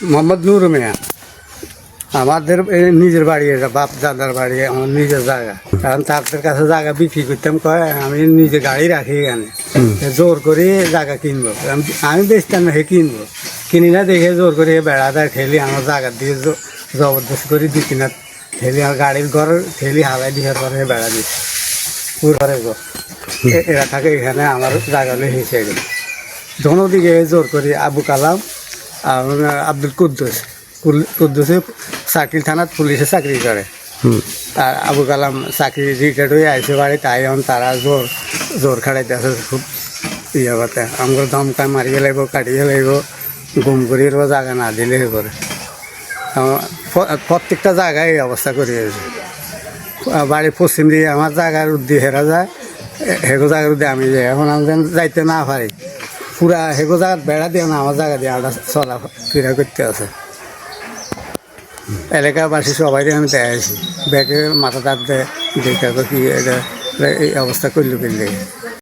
মোহাম্মদ নুর মিয়া। আমাদের নিজের বাড়ি, এটা বাপ দাদার বাড়ি, আমার নিজের জায়গা। কারণ তাদের কাছে জায়গা বিক্রি করতাম, কয় আমি নিজে গাড়ি রাখি এখানে, জোর করে জায়গা কিনবো। আমি বেচতাম না, হে কিনবো, কিনি না দেখে জোর করে বেড়া দেয় ঠেলি আমার জায়গা দিয়ে জবরদস্ত করে দিই কিনা ঠেলি, আমার গাড়ির ঘর ঠেলি হালাই দিয়ে পরে বেড়া দিই পুরে গো। এরা থাকে এখানে, আমার জায়গা নিয়ে হেসে গেল। দোনোদিকে জোর করি আবু কালাম আর আব্দুল কুদ্দুসে চাকরি থানাত পুলিশে চাকরি করে। আর আবু কালাম চাকরি রিটায়ার্ড হয়ে আইসে বাড়ি, তাই এখন তারা জোর খাড়াইতে আছে খুব ইয়ে করতে। আমার দমকায় মারিয়ে লাগব, কাটিয়ে লাগব, গুম করিয়ে জায়গা না দিলে করে। প্রত্যেকটা জায়গায় এই অবস্থা করিয়েছে। বাড়ির পশ্চিম দিকে আমার জায়গার উদ্দি হেরা যায়, হেগো জায়গার উদ্দি আমি যাই। এখন আমি যাইতে না পারি, পুরা হেগো জায়গার বেড়া দিয়ে না আমার জায়গা দিয়ে আলাদা চলা ফিরা করতে আছে। এলাকাবাসী সবাই আমি দেখাইছি, ব্যাগে মাথা তার দেয়, দেখা কি এটা এই অবস্থা করলো কিনলে।